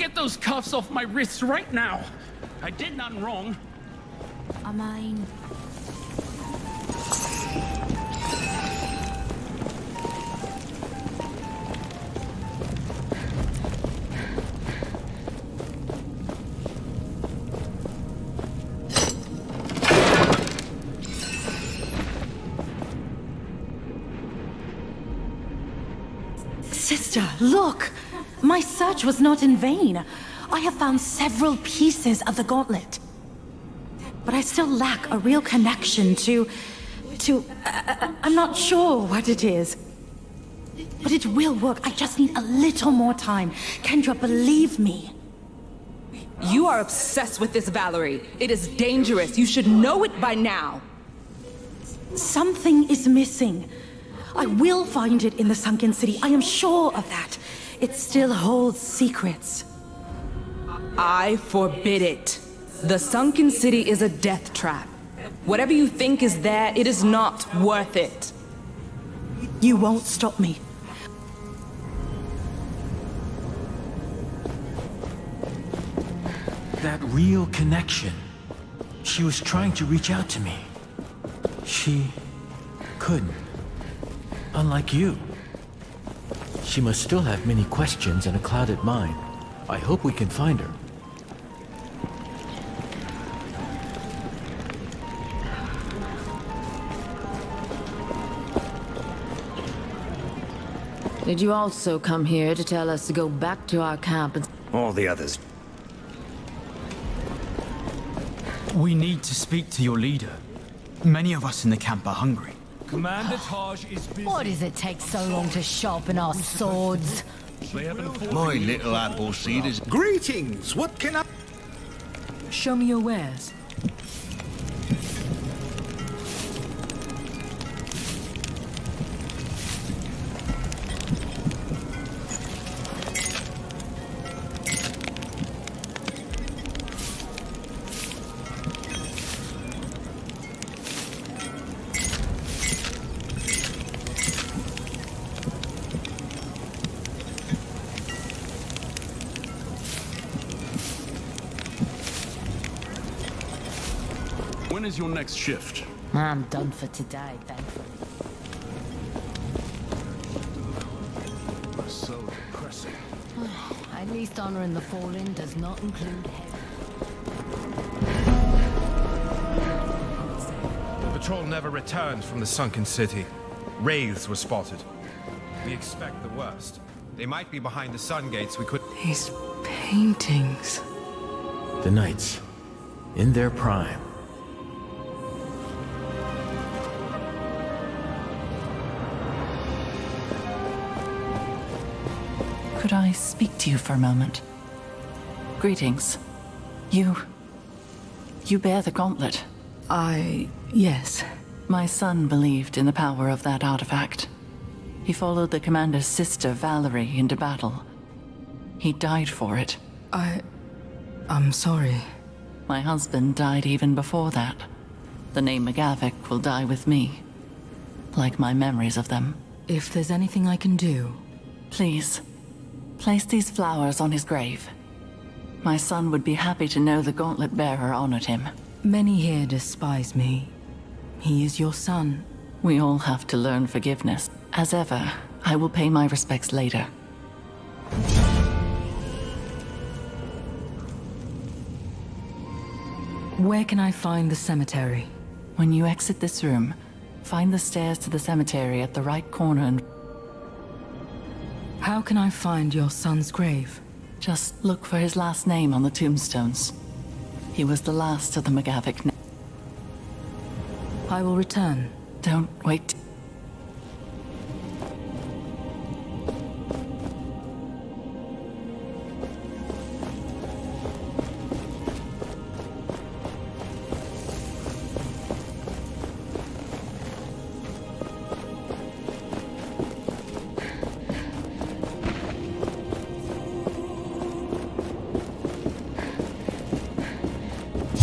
Get those cuffs off my wrists right now. I did nothing wrong. I mean... Sister, look! My search was not in vain. I have found several pieces of the gauntlet. But I still lack a real connection to... I'm not sure what it is. But it will work. I just need a little more time. Kendra, believe me. You are obsessed with this, Valerie. It is dangerous. You should know it by now. Something is missing. I will find it in the sunken city. I am sure of that. It still holds secrets. I forbid it. The sunken city is a death trap. Whatever you think is there, it is not worth it. You won't stop me. That real connection. She was trying to reach out to me. She couldn't. Unlike you. She must still have many questions and a clouded mind. I hope we can find her. Did you also come here to tell us to go back to our camp and... All the others. We need to speak to your leader. Many of us in the camp are hungry. Commander Taj is busy. Why does it take so long to sharpen our swords? My little apple seed is... Greetings! What can I... Show me your wares. When is your next shift? I'm done for today, thankfully. So depressing. At least honoring the fallen does not include heaven. The patrol never returned from the sunken city. Wraiths were spotted. We expect the worst. They might be behind the sun gates. We could... These paintings... The Knights. In their prime. Could I speak to you for a moment? Greetings. You bear the gauntlet. Yes. My son believed in the power of that artifact. He followed the commander's sister, Valerie, into battle. He died for it. I'm sorry. My husband died even before that. The name McGavick will die with me. Like my memories of them. If there's anything I can do... Please. Place these flowers on his grave. My son would be happy to know the gauntlet bearer honored him. Many here despise me. He is your son. We all have to learn forgiveness. As ever, I will pay my respects later. Where can I find the cemetery? When you exit this room, find the stairs to the cemetery at the right corner and... How can I find your son's grave? Just look for his last name on the tombstones. He was the last of the McGavick. I will return. Don't wait.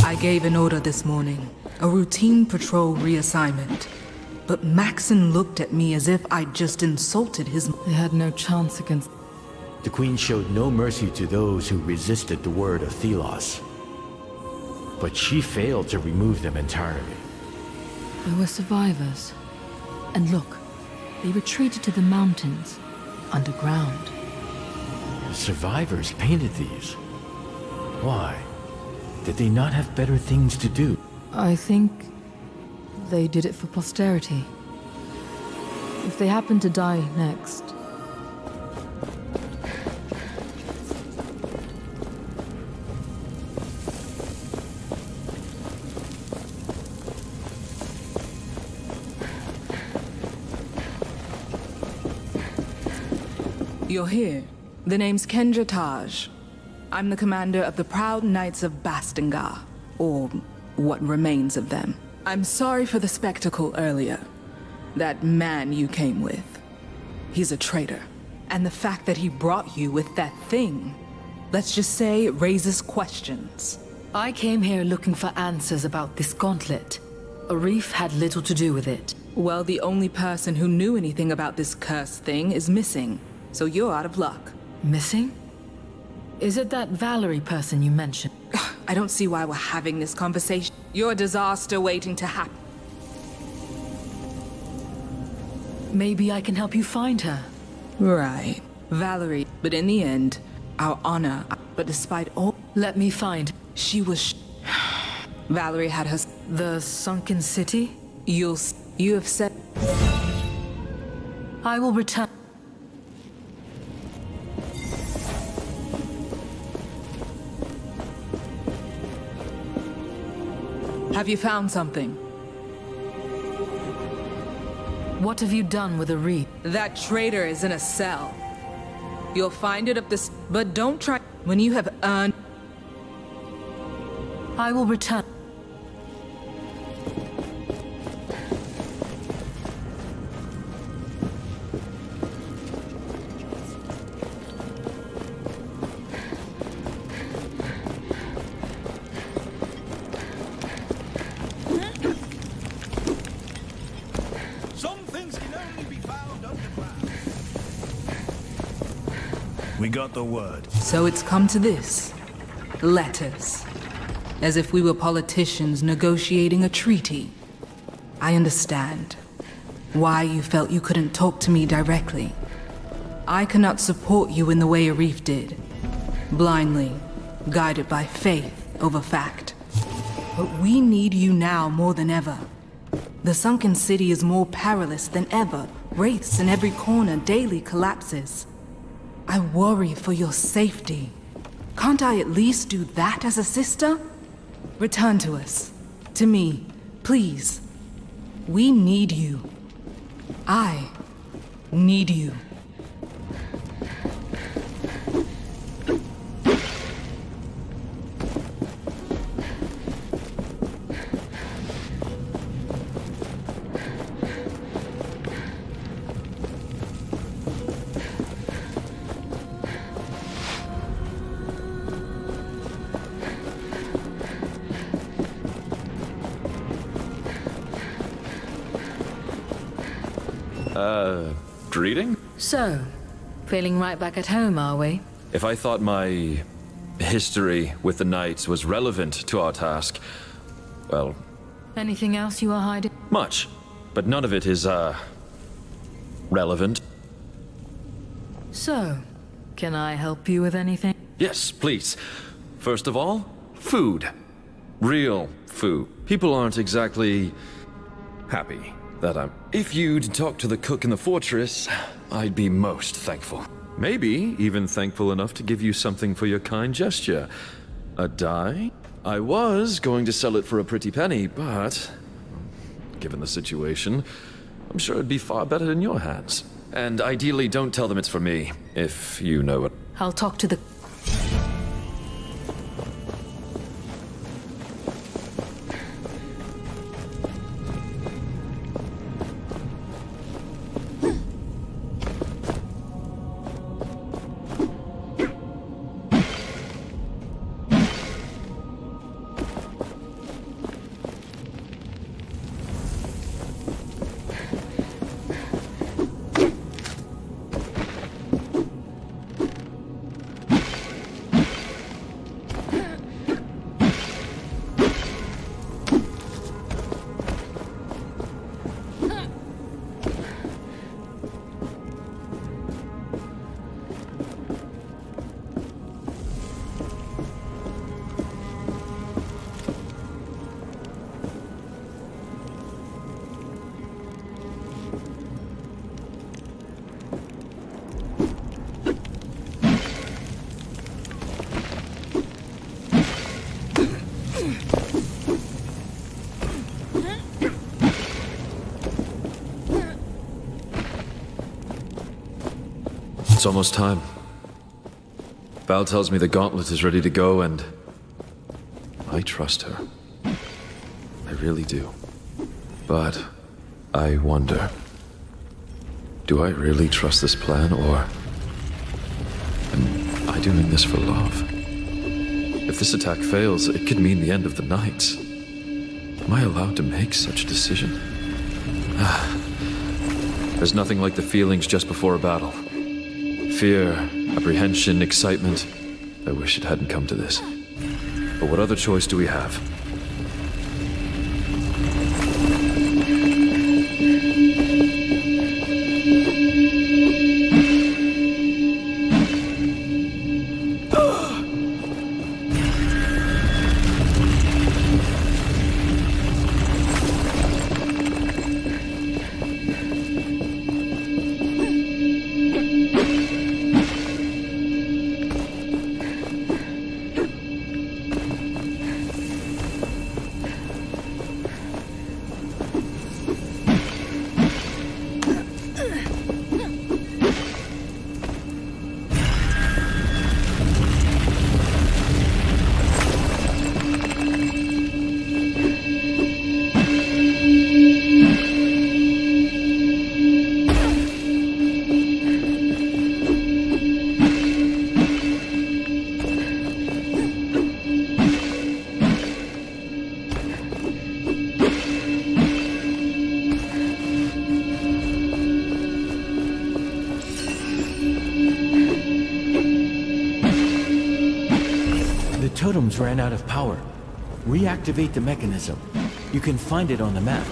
I gave an order this morning, a routine patrol reassignment. But Maxon looked at me as if I'd just insulted his... They had no chance against... The Queen showed no mercy to those who resisted the word of Thelos. But she failed to remove them entirely. There were survivors. And look, they retreated to the mountains, underground. The survivors painted these. Why? Did they not have better things to do? I think they did it for posterity. If they happen to die next. You're here. The name's Kendra Taj. I'm the commander of the Proud Knights of Bastingar, or what remains of them. I'm sorry for the spectacle earlier. That man you came with, he's a traitor. And the fact that he brought you with that thing, let's just say it raises questions. I came here looking for answers about this gauntlet. Arif had little to do with it. Well, the only person who knew anything about this cursed thing is missing, so you're out of luck. Missing? Is it that Valerie person you mentioned? I don't see why we're having this conversation. You're a disaster waiting to happen. Maybe I can help you find her. Right. Valerie. But in the end, our honor. But despite all... Let me find. She was... Valerie had her... The sunken city? You have said... I will return. Have you found something? What have you done with Arif? That traitor is in a cell. You'll find it up this... But don't try... When you have earned... I will return. We got the word. So it's come to this. Letters. As if we were politicians negotiating a treaty. I understand why you felt you couldn't talk to me directly. I cannot support you in the way Arif did. Blindly, guided by faith over fact. But we need you now more than ever. The sunken city is more perilous than ever. Wraiths in every corner daily collapses. I worry for your safety. Can't I at least do that as a sister? Return to us. To me, please. We need you. I need you. Greeting? So, feeling right back at home, are we? If I thought my history with the Knights was relevant to our task, well... Anything else you are hiding? Much. But none of it is, relevant. So, can I help you with anything? Yes, please. First of all, food. Real food. People aren't exactly... happy that I'm... If you'd talk to the cook in the fortress, I'd be most thankful. Maybe even thankful enough to give you something for your kind gesture. A die? I was going to sell it for a pretty penny, but... given the situation, I'm sure it'd be far better in your hands. And ideally, don't tell them it's for me, if you know it. I'll talk to the... It's almost time. Val tells me the gauntlet is ready to go, and I trust her. I really do. But I wonder, do I really trust this plan, or am I doing this for love? If this attack fails, it could mean the end of the Knights. Am I allowed to make such a decision? There's nothing like the feelings just before a battle. Fear, apprehension, excitement. I wish it hadn't come to this. But what other choice do we have? Totems ran out of power. Reactivate the mechanism. You can find it on the map.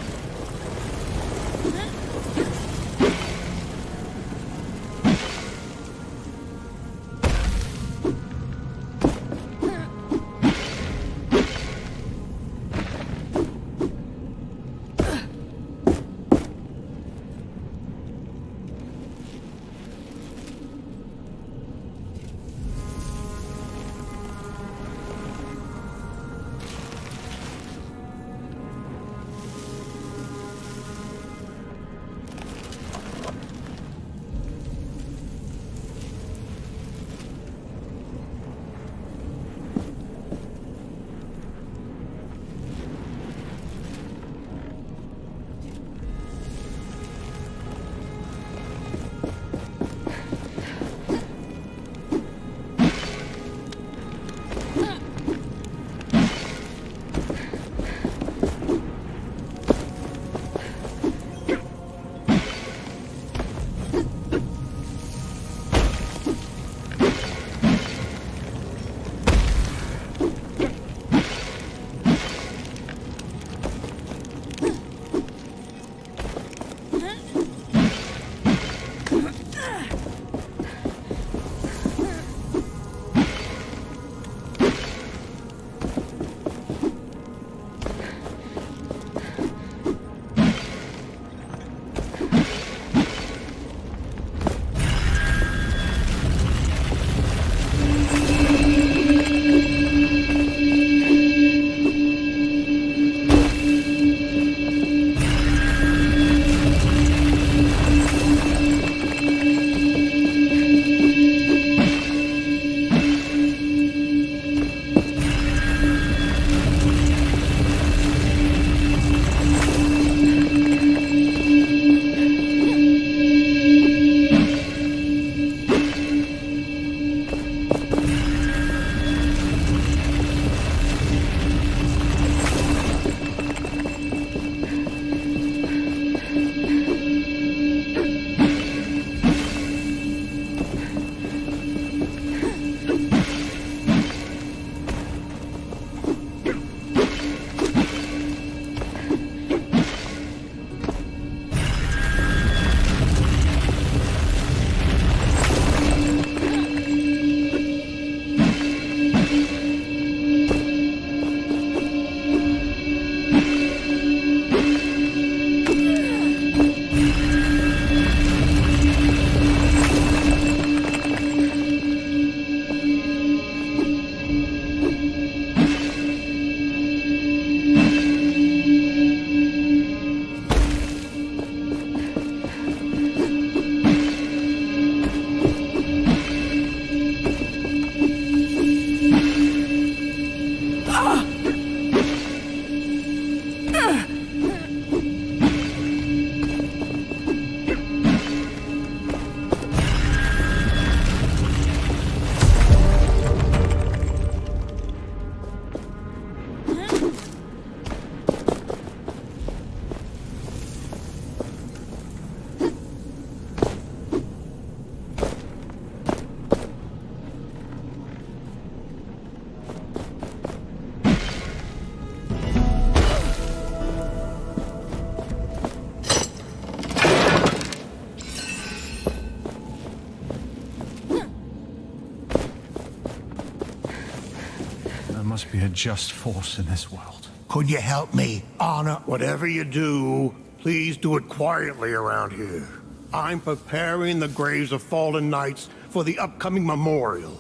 Must be a just force in this world. Could you help me, Anna? Whatever you do, please do it quietly around here. I'm preparing the graves of fallen knights for the upcoming memorial.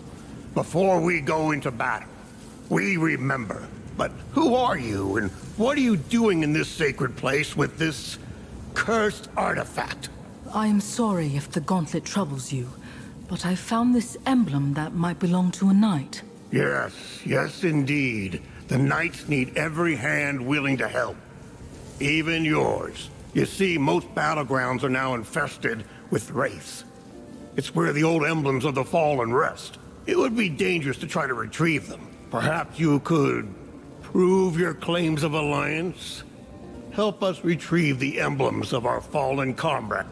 Before we go into battle, we remember. But who are you, and what are you doing in this sacred place with this cursed artifact? I am sorry if the gauntlet troubles you, but I found this emblem that might belong to a knight. Yes, indeed. The knights need every hand willing to help. Even yours. You see, most battlegrounds are now infested with wraiths. It's where the old emblems of the fallen rest. It would be dangerous to try to retrieve them. Perhaps you could prove your claims of alliance? Help us retrieve the emblems of our fallen comrade.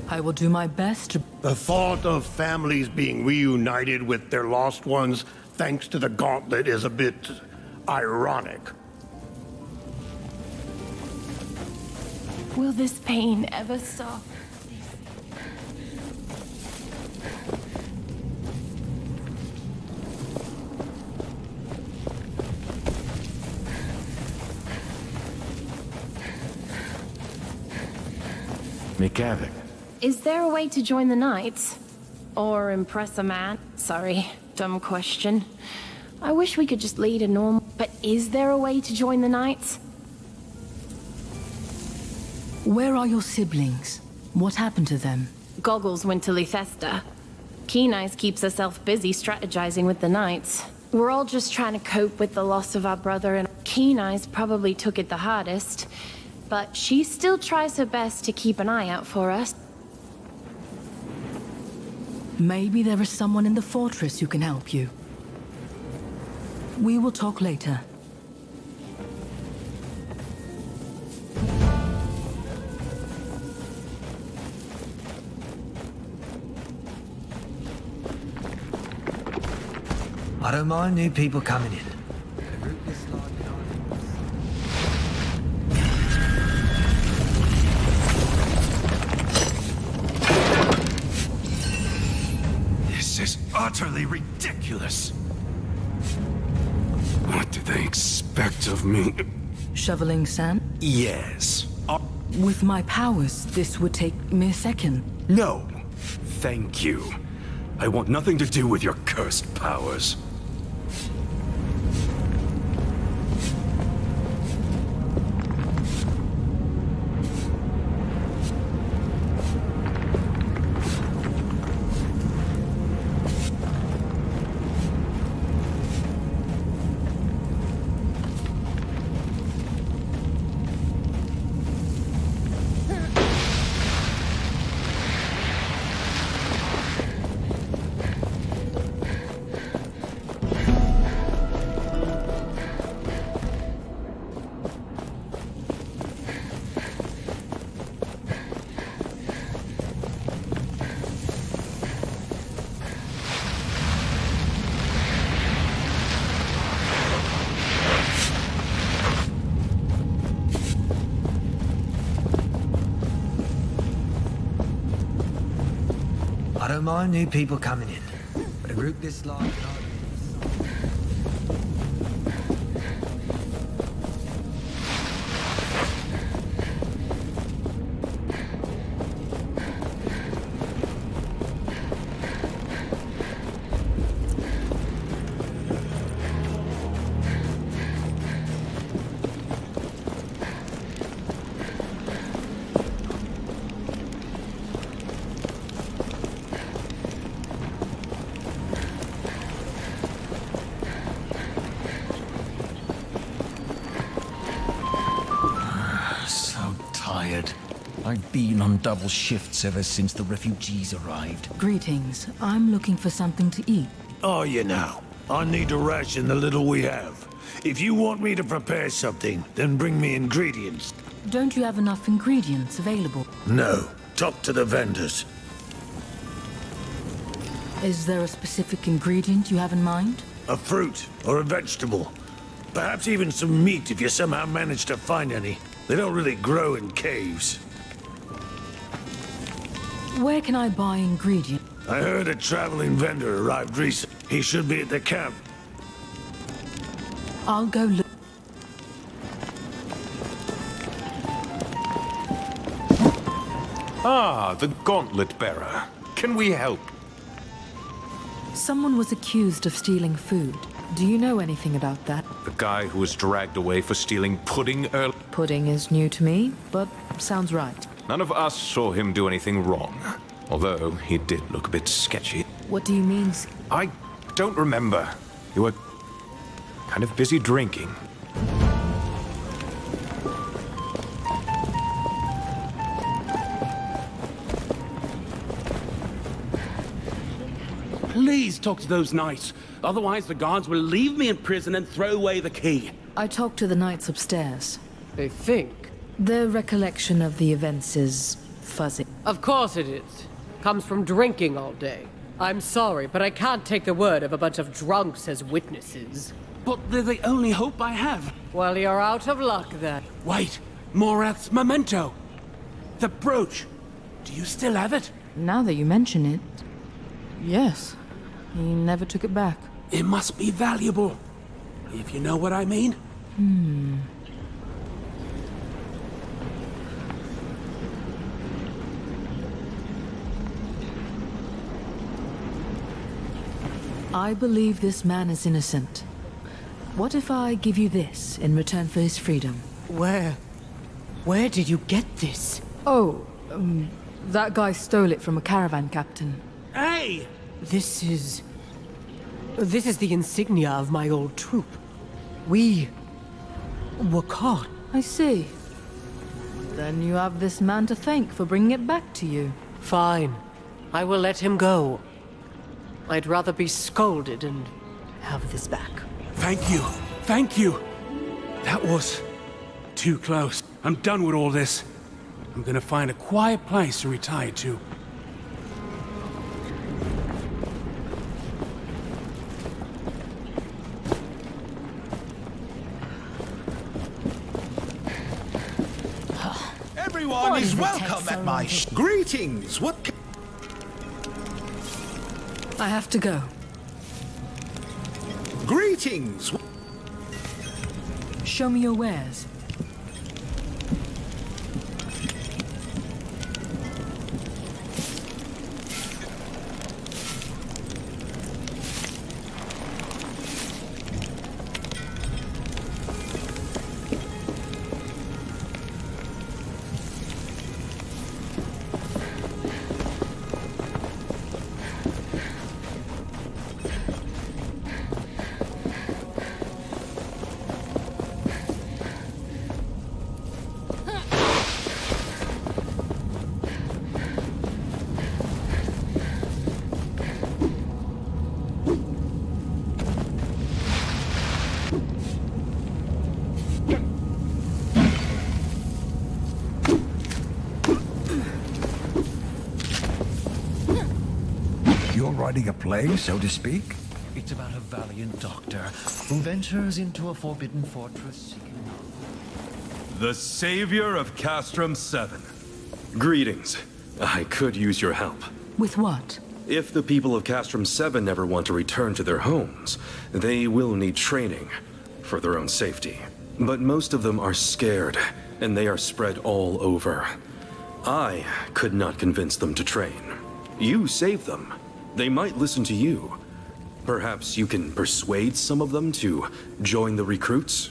I will do my best to... The thought of families being reunited with their lost ones thanks to the gauntlet is a bit ironic. Will this pain ever stop? McGavick. Is there a way to join the Knights? Or impress a man? Sorry, dumb question. I wish we could just lead a normal... But is there a way to join the Knights? Where are your siblings? What happened to them? Goggles went to Lythesta. Keen Eyes keeps herself busy strategizing with the Knights. We're all just trying to cope with the loss of our brother, and Keen Eyes probably took it the hardest. But she still tries her best to keep an eye out for us. Maybe there is someone in the fortress who can help you. We will talk later. I don't mind new people coming in. This is utterly ridiculous. What do they expect of me? Shoveling sand? Yes. With my powers, this would take me a second. No. Thank you. I want nothing to do with your cursed powers. I don't mind new people coming in, but a group this large... I've been on double shifts ever since the refugees arrived. Greetings. I'm looking for something to eat. Are you now? I need to ration the little we have. If you want me to prepare something, then bring me ingredients. Don't you have enough ingredients available? No. Talk to the vendors. Is there a specific ingredient you have in mind? A fruit or a vegetable. Perhaps even some meat if you somehow manage to find any. They don't really grow in caves. Where can I buy ingredients? I heard a traveling vendor arrived recently. He should be at the camp. I'll go look. Ah, the gauntlet bearer. Can we help? Someone was accused of stealing food. Do you know anything about that? The guy who was dragged away for stealing pudding earlier. Pudding is new to me, but sounds right. None of us saw him do anything wrong. Although he did look a bit sketchy. What do you mean? I don't remember. You were kind of busy drinking. Please talk to those knights. Otherwise, the guards will leave me in prison and throw away the key. I talked to the knights upstairs. They think? Their recollection of the events is fuzzy. Of course it is. Comes from drinking all day. I'm sorry, but I can't take the word of a bunch of drunks as witnesses. But they're the only hope I have. Well, you're out of luck then. Wait, Morath's memento. The brooch. Do you still have it? Now that you mention it, yes. He never took it back. It must be valuable, if you know what I mean. I believe this man is innocent. What if I give you this in return for his freedom? Where did you get this? Oh, that guy stole it from a caravan captain. Hey! This is the insignia of my old troop. We were caught. I see. Then you have this man to thank for bringing it back to you. Fine. I will let him go. I'd rather be scolded and have this back. Thank you. Thank you. That was too close. I'm done with all this. I'm gonna find a quiet place to retire to. Everyone is welcome at my greetings. What? I have to go. Greetings. Show me your wares. Writing a play, so to speak? It's about a valiant doctor who ventures into a forbidden fortress seeking knowledge. The savior of Castrum 7. Greetings. I could use your help. With what? If the people of Castrum 7 ever want to return to their homes, they will need training for their own safety. But most of them are scared, and they are spread all over. I could not convince them to train. You saved them. They might listen to you. Perhaps you can persuade some of them to join the recruits?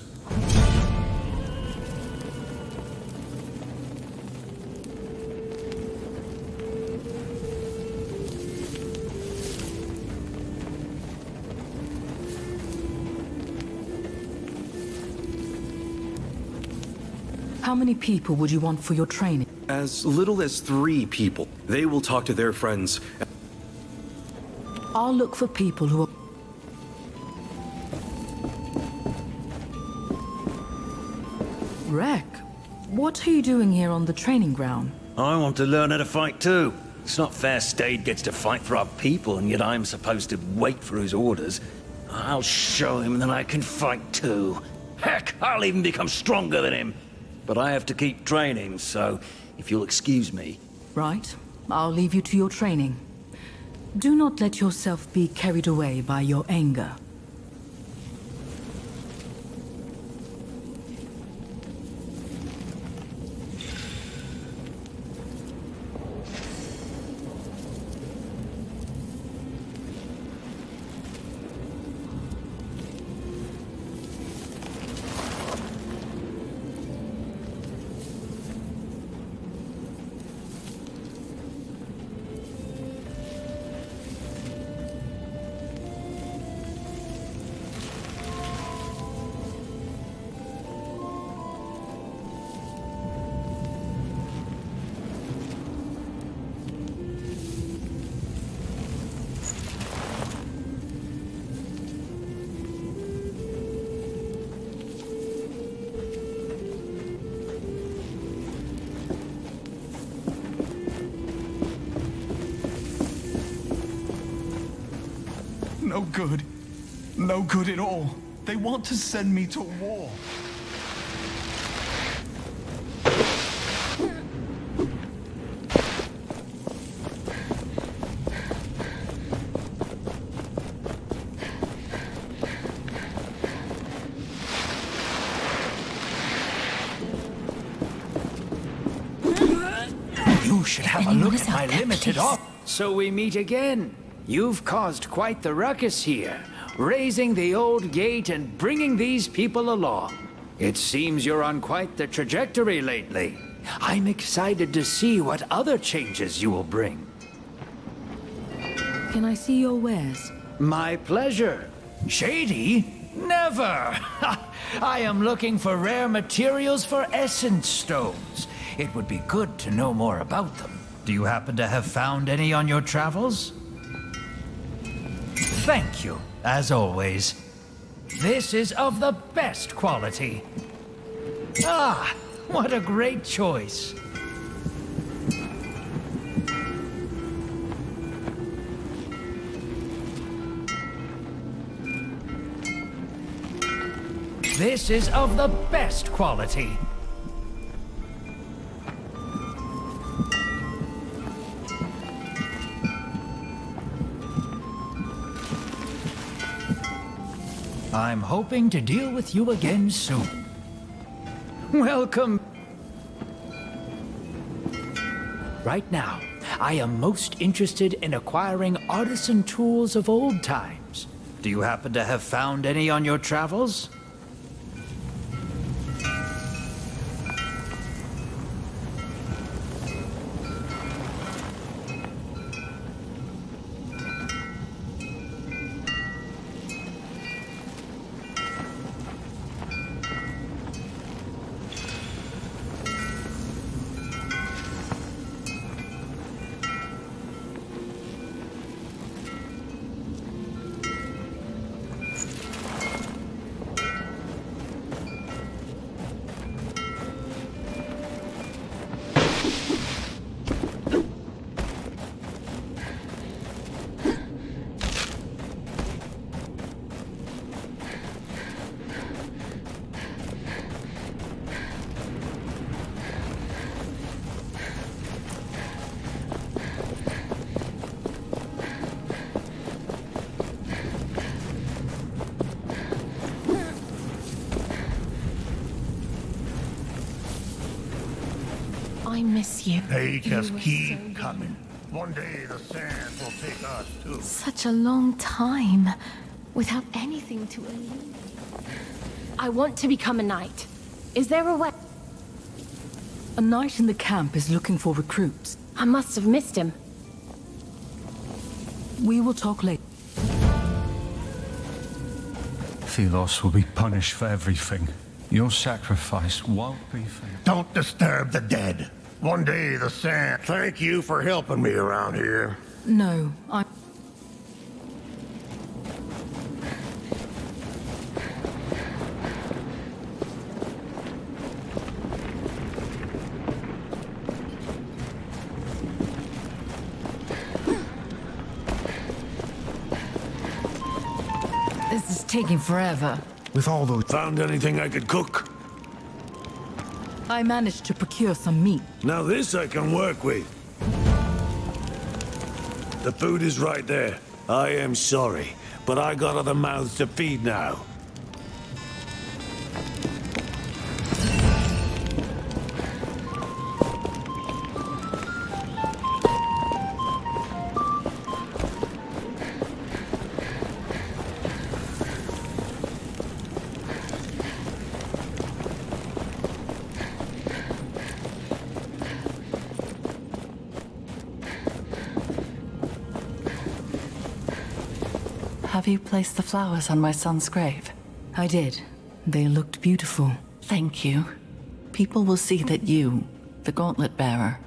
How many people would you want for your training? As little as 3 people. They will talk to their friends. I'll look for people who are... Rek, what are you doing here on the training ground? I want to learn how to fight too. It's not fair Stade gets to fight for our people, and yet I'm supposed to wait for his orders. I'll show him that I can fight too. Heck, I'll even become stronger than him. But I have to keep training, so if you'll excuse me. Right, I'll leave you to your training. Do not let yourself be carried away by your anger. No good. No good at all. They want to send me to war. You should have a look at my limited op. So we meet again. You've caused quite the ruckus here, raising the old gate and bringing these people along. It seems you're on quite the trajectory lately. I'm excited to see what other changes you will bring. Can I see your wares? My pleasure. Shady? Never! I am looking for rare materials for essence stones. It would be good to know more about them. Do you happen to have found any on your travels? Thank you, as always. This is of the best quality. Ah, what a great choice. This is of the best quality. I'm hoping to deal with you again soon. Welcome. Right now, I am most interested in acquiring artisan tools of old times. Do you happen to have found any on your travels? I miss you. They just keep coming. One day the sand will take us too. Such a long time without anything to illuminate. I want to become a knight. Is there a way? A knight in the camp is looking for recruits. I must have missed him. We will talk later. Philos will be punished for everything. Your sacrifice won't be fair. Don't disturb the dead. One day the sand. Thank you for helping me around here. No, I... This is taking forever. With all those... Found anything I could cook? I managed to procure some meat. Now this I can work with. The food is right there. I am sorry, but I got other mouths to feed now. Have you placed the flowers on my son's grave? I did. They looked beautiful. Thank you. People will see that you, the gauntlet bearer,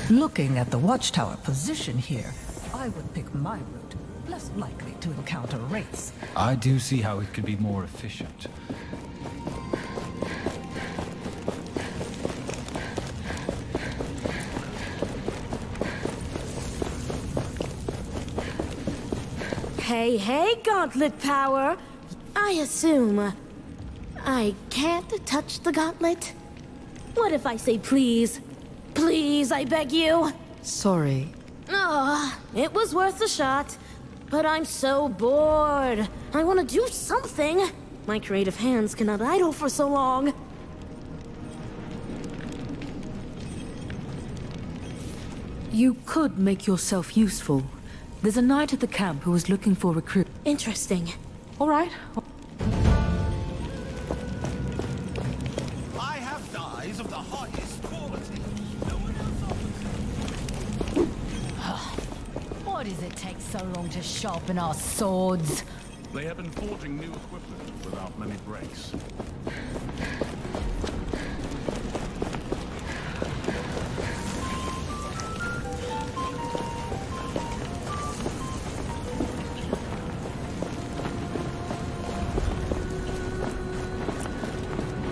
Looking at the watchtower position here, I would pick my route. Less likely to encounter wraiths. I do see how it could be more efficient. Hey, hey, Gauntlet Power! I assume I can't touch the gauntlet? What if I say please? Please, I beg you? Sorry. It was worth a shot. But I'm so bored. I want to do something. My creative hands cannot idle for so long. You could make yourself useful. There's a knight at the camp who is looking for recruit. Interesting. All right. I have dyes of the highest quality. No one else offers. Why does it take so long to sharpen our swords? They have been forging new equipment without many breaks.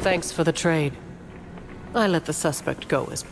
Thanks for the trade. I let the suspect go as...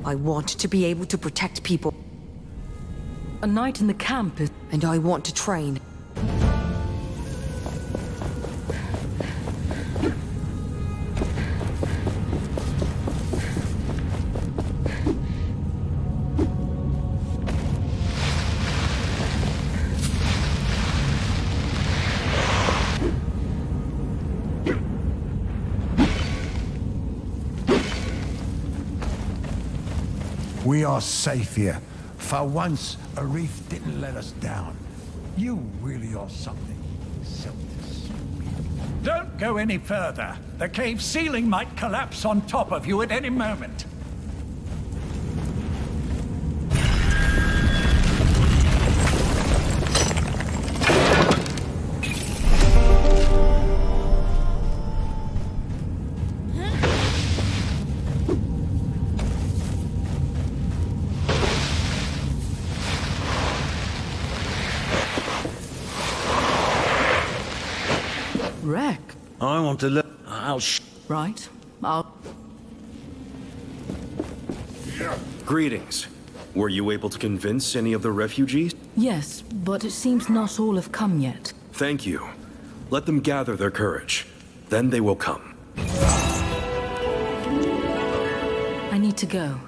I want to be able to protect people. A night in the camp is... and I want to train. We are safe here. For once, a reef didn't let us down. You really are something. So to speak. Don't go any further. The cave ceiling might collapse on top of you at any moment. Wreck. I want to look. Right. I'll... Greetings. Were you able to convince any of the refugees? Yes, but it seems not all have come yet. Thank you. Let them gather their courage. Then they will come. I need to go.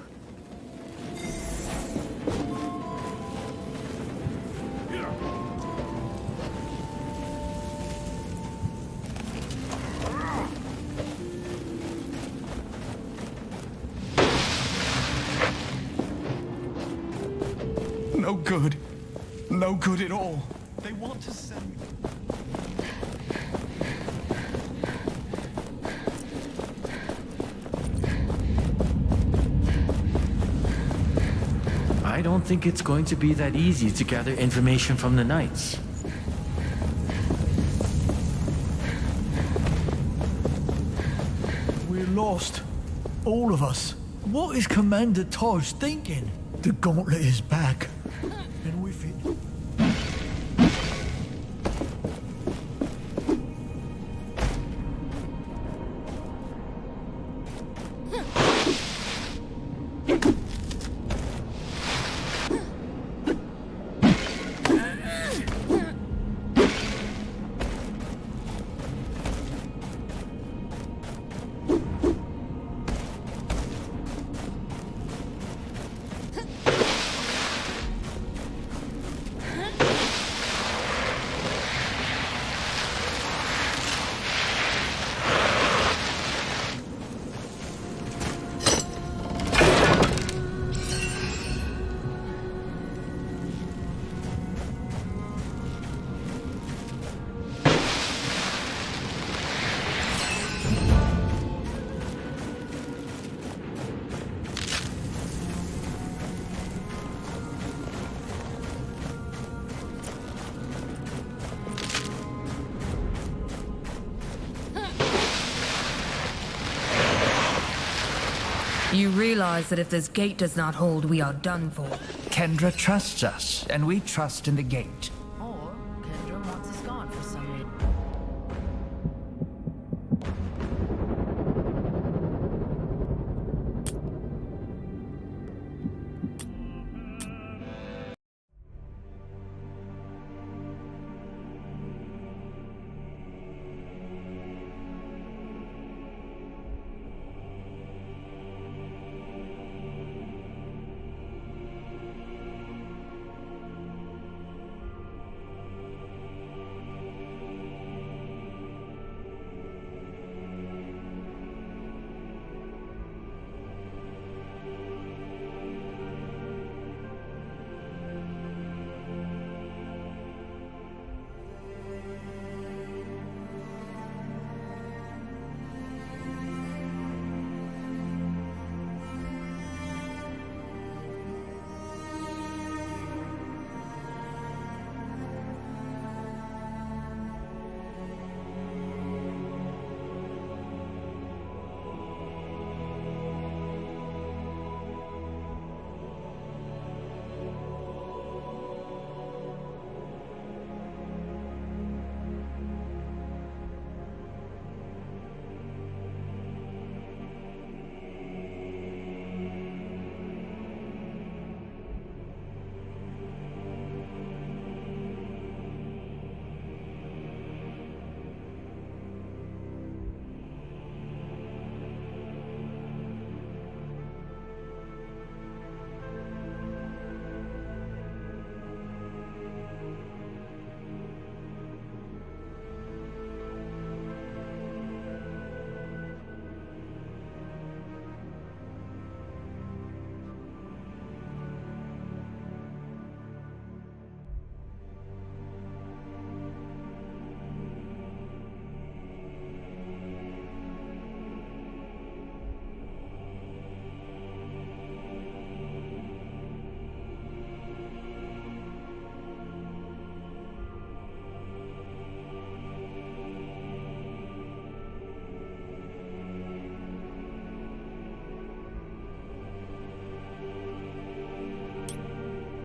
No good. No good at all. They want to send me. I don't think it's going to be that easy to gather information from the Knights. We're lost. All of us. What is Commander Taj thinking? The gauntlet is back. And with it... You realize that if this gate does not hold, we are done for. Kendra trusts us, and we trust in the gate.